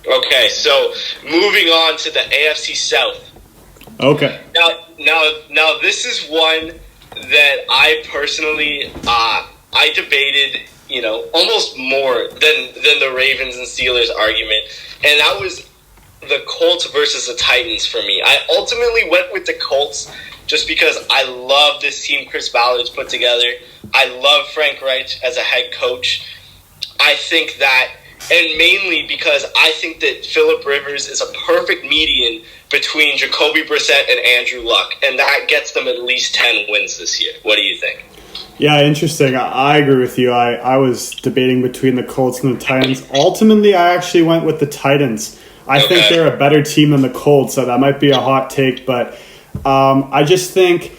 Okay, so moving on to the AFC South. Okay. Now, this is one that I personally, I debated, almost more than the Ravens and Steelers argument, and that was the Colts versus the Titans for me. I ultimately went with the Colts just because I love this team Chris Ballard's put together. I love Frank Reich as a head coach. I think that, and mainly because I think that Phillip Rivers is a perfect median between Jacoby Brissett and Andrew Luck, and that gets them at least 10 wins this year. What do you think? Yeah, interesting. I agree with you. I was debating between the Colts and the Titans. Ultimately, I actually went with the Titans. I think they're a better team than the Colts, so that might be a hot take, but I just think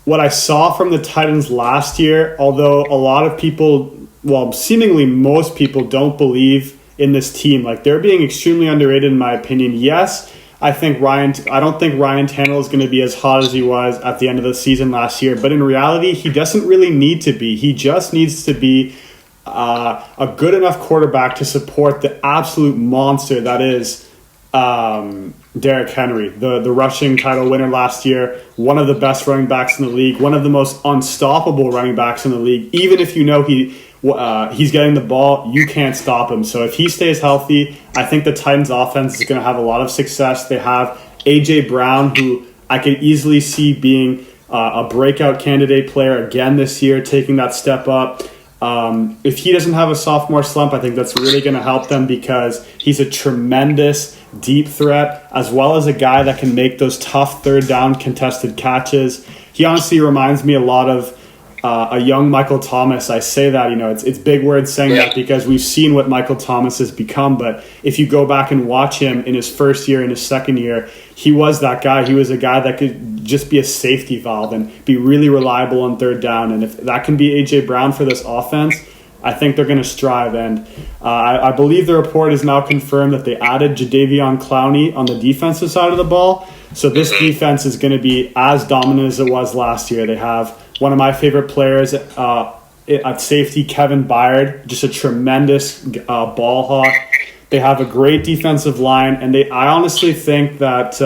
what I saw from the Titans last year, although a lot of people, well, seemingly most people don't believe in this team. Like, they're being extremely underrated in my opinion. Yes, I don't think Ryan Tannehill is going to be as hot as he was at the end of the season last year, but in reality, he doesn't really need to be. He just needs to be a good enough quarterback to support the absolute monster that is Derrick Henry, the rushing title winner last year, one of the best running backs in the league, one of the most unstoppable running backs in the league. Even if you know he's getting the ball, you can't stop him. So if he stays healthy, I think the Titans offense is going to have a lot of success. They have A.J. Brown, who I could easily see being a breakout candidate player again this year, taking that step up. If he doesn't have a sophomore slump, I think that's really going to help them because he's a tremendous deep threat, as well as a guy that can make those tough third down contested catches. He honestly reminds me a lot of a young Michael Thomas. I say that, it's big words saying that because we've seen what Michael Thomas has become, but if you go back and watch him in his first year, in his second year, he was that guy. He was a guy that could just be a safety valve and be really reliable on third down. And if that can be A.J. Brown for this offense, I think they're going to strive. And I believe the report is now confirmed that they added Jadeveon Clowney on the defensive side of the ball. So this defense is going to be as dominant as it was last year. They have one of my favorite players at safety, Kevin Byard, just a tremendous ball hawk. They have a great defensive line, and I honestly think that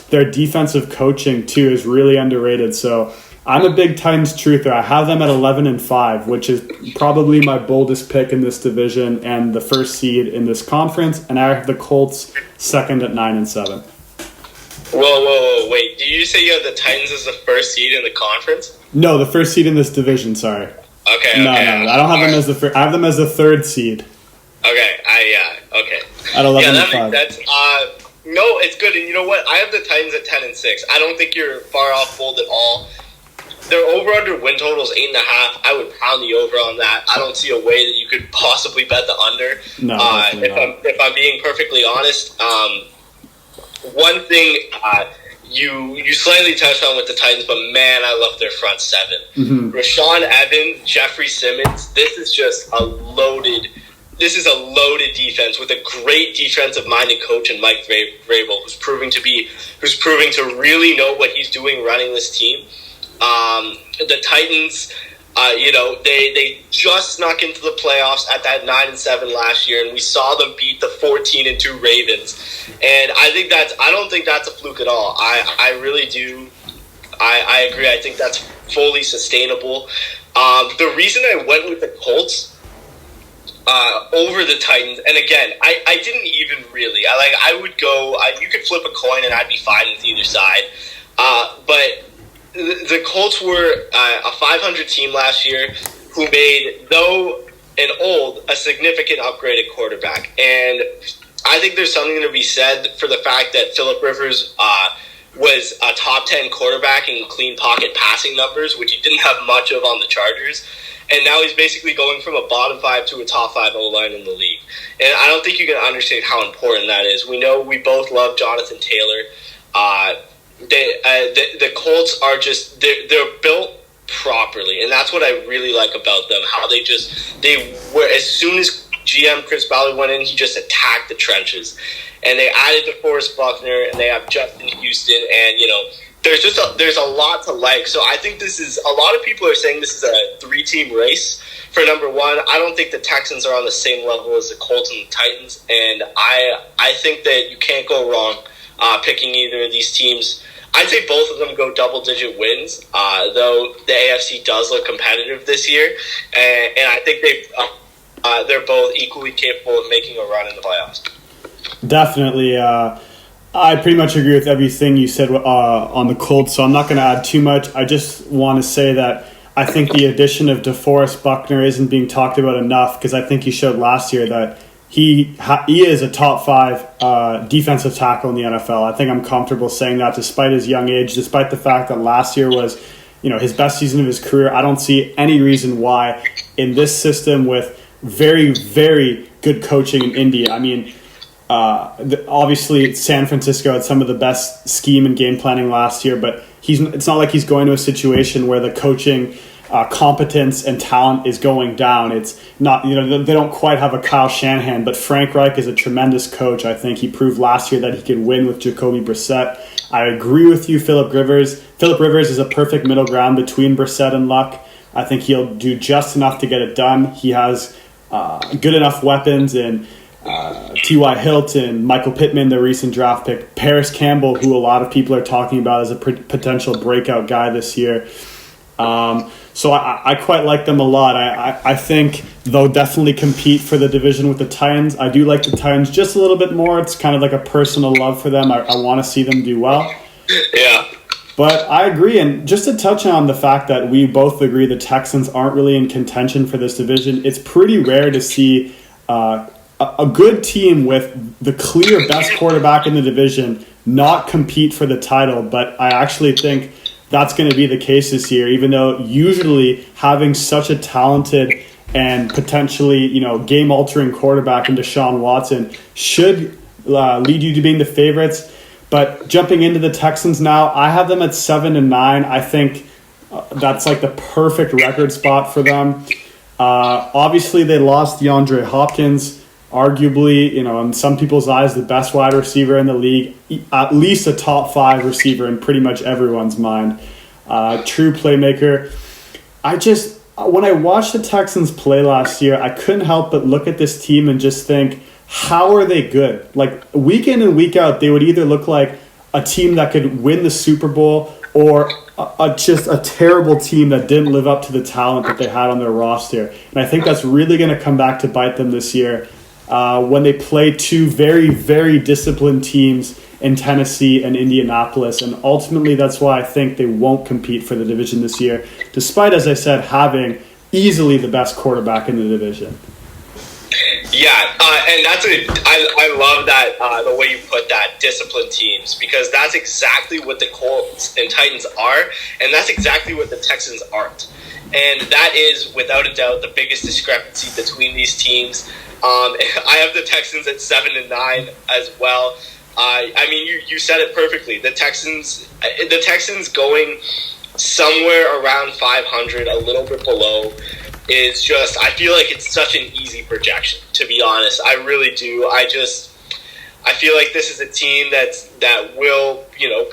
their defensive coaching too is really underrated. So I'm a big Titans truther. I have them at 11-5, which is probably my boldest pick in this division and the first seed in this conference. And I have the Colts second at 9-7. Whoa, wait. Did you say you have the Titans as the first seed in the conference? No, the first seed in this division, sorry. Okay. No, I don't have them as the first. I have them as the third seed. Okay, okay. At 11-5. Yeah, that makes sense. No, it's good. And you know what? I have the Titans at 10-6. I don't think you're far off bold at all. Their over-under win total is 8.5. I would pound the over on that. I don't see a way that you could possibly bet the under. No, if I'm being perfectly honest, one thing you slightly touched on with the Titans, but man, I love their front seven. Mm-hmm. Rashawn Evans, Jeffrey Simmons. This is a loaded defense with a great defensive-minded coach in Mike Vrabel, who's proving to really know what he's doing running this team. The Titans, they just snuck into the playoffs at that 9-7 last year, and we saw them beat the 14-2 Ravens. And I don't think that's a fluke at all. I really do. I agree. I think that's fully sustainable. The reason I went with the Colts over the Titans, and again, I didn't even really. I would go. You could flip a coin, and I'd be fine with either side. But the Colts were a 500 team last year who made, though an old, a significant upgraded quarterback. And I think there's something to be said for the fact that Phillip Rivers was a top 10 quarterback in clean pocket passing numbers, which he didn't have much of on the Chargers. And now he's basically going from a bottom 5 to a top 5 O-line in the league. And I don't think you can understand how important that is. We know we both love Jonathan Taylor. The Colts are just they're built properly, and that's what I really like about them. How they were, as soon as GM Chris Ballard went in, he just attacked the trenches, and they added DeForest Buckner, and they have Justin Houston, and there's a lot to like. So I think a lot of people are saying this is a 3-team race for number one. I don't think the Texans are on the same level as the Colts and the Titans, and I think that you can't go wrong picking either of these teams. I'd say both of them go double-digit wins, though the AFC does look competitive this year, and I think they're both equally capable of making a run in the playoffs. Definitely. I pretty much agree with everything you said on the Colts, so I'm not going to add too much. I just want to say that I think the addition of DeForest Buckner isn't being talked about enough, because I think he showed last year that he is a top 5 defensive tackle in the NFL. I think I'm comfortable saying that despite his young age, despite the fact that last year was his best season of his career. I don't see any reason why in this system with very, very good coaching in Indy. I mean, obviously San Francisco had some of the best scheme and game planning last year, but it's not like he's going to a situation where the coaching competence and talent is going down. It's not, they don't quite have a Kyle Shanahan, but Frank Reich is a tremendous coach. I think he proved last year that he could win with Jacoby Brissett. I agree with you, Phillip Rivers. Phillip Rivers is a perfect middle ground between Brissett and Luck. I think he'll do just enough to get it done. He has good enough weapons, and T.Y. Hilton, Michael Pittman, the recent draft pick, Paris Campbell, who a lot of people are talking about as a potential breakout guy this year. So I quite like them a lot. I think they'll definitely compete for the division with the Titans. I do like the Titans just a little bit more. It's kind of like a personal love for them. I want to see them do well. Yeah. But I agree, and just to touch on the fact that we both agree the Texans aren't really in contention for this division, it's pretty rare to see a good team with the clear best quarterback in the division not compete for the title. But I actually think that's going to be the case this year, even though usually having such a talented and potentially game-altering quarterback in Deshaun Watson should lead you to being the favorites. But jumping into the Texans now, I have them at 7-9. I think that's like the perfect record spot for them. Obviously, they lost DeAndre Hopkins, arguably, in some people's eyes, the best wide receiver in the league, at least a top 5 receiver in pretty much everyone's mind. True playmaker. When I watched the Texans play last year, I couldn't help but look at this team and just think, how are they good? Like, week in and week out, they would either look like a team that could win the Super Bowl or just a terrible team that didn't live up to the talent that they had on their roster. And I think that's really going to come back to bite them this year when they play 2 very, very disciplined teams in Tennessee and Indianapolis. And ultimately, that's why I think they won't compete for the division this year, despite, as I said, having easily the best quarterback in the division. Yeah, and I love that, the way you put that, disciplined teams, because that's exactly what the Colts and Titans are, and that's exactly what the Texans aren't. And that is, without a doubt, the biggest discrepancy between these teams. I have the Texans at 7-9 as well. I mean, you said it perfectly. The Texans going somewhere around 500, a little bit below, is just, I feel like it's such an easy projection, to be honest. I really do. I feel like this is a team that will,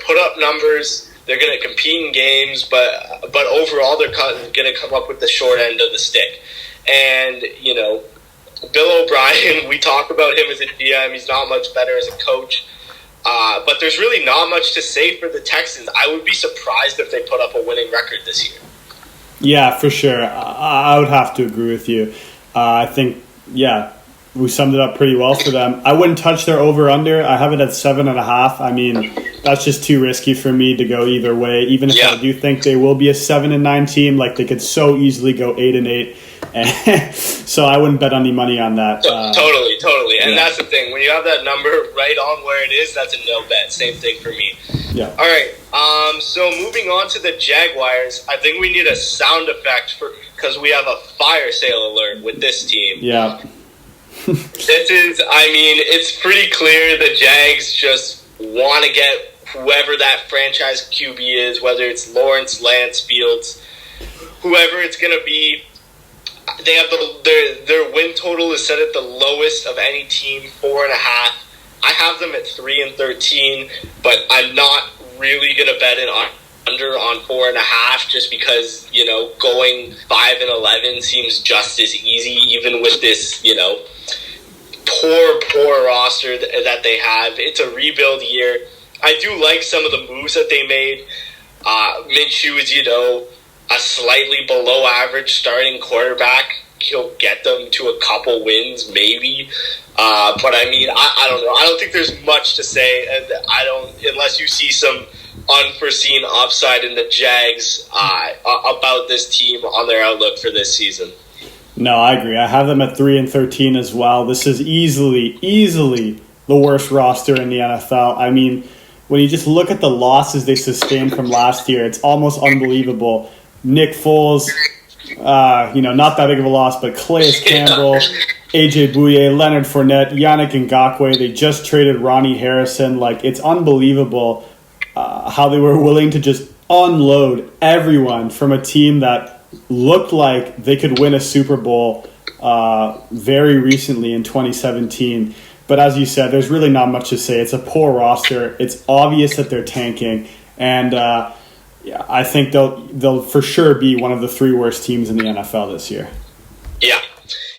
put up numbers. They're going to compete in games, but overall they're going to come up with the short end of the stick. And, Bill O'Brien, we talk about him as a GM. He's not much better as a coach. But there's really not much to say for the Texans. I would be surprised if they put up a winning record this year. Yeah, for sure. I would have to agree with you. I think, we summed it up pretty well for them. I wouldn't touch their over-under. I have it at 7.5. I mean, that's just too risky for me to go either way. Even if I do think they will be a 7-9 team, like they could so easily go 8-8. And so I wouldn't bet any money on that. Totally. And that's the thing. When you have that number right on where it is, that's a no bet. Same thing for me. Yeah. All right. So moving on to the Jaguars, I think we need a sound effect because we have a fire sale alert with this team. Yeah. It's pretty clear the Jags just want to get whoever that franchise QB is, whether it's Lawrence, Lance, Fields, whoever it's going to be. They have their win total is set at the lowest of any team, 4.5. I have them at 3-13, but I'm not really gonna bet it on under on 4.5 just because, you know, going 5-11 seems just as easy, even with this, you know, poor roster that they have. It's a rebuild year. I do like some of the moves that they made. Minshew is, you know, a slightly below average starting quarterback. He'll get them to a couple wins, maybe. But I mean, I don't know. I don't think there's much to say. Unless you see some unforeseen upside in the Jags about this team on their outlook for this season. No, I agree. I have them at 3-13 as well. This is easily the worst roster in the NFL. I mean, when you just look at the losses they sustained from last year, it's almost unbelievable. Nick Foles, not that big of a loss, but Calais Campbell, AJ Bouye, Leonard Fournette, Yannick Ngakoue, they just traded Ronnie Harrison. Like, it's unbelievable how they were willing to just unload everyone from a team that looked like they could win a Super Bowl very recently in 2017. But as you said, there's really not much to say. It's a poor roster. It's obvious that they're tanking. And I think they'll for sure be one of the 3 worst teams in the NFL this year. Yeah,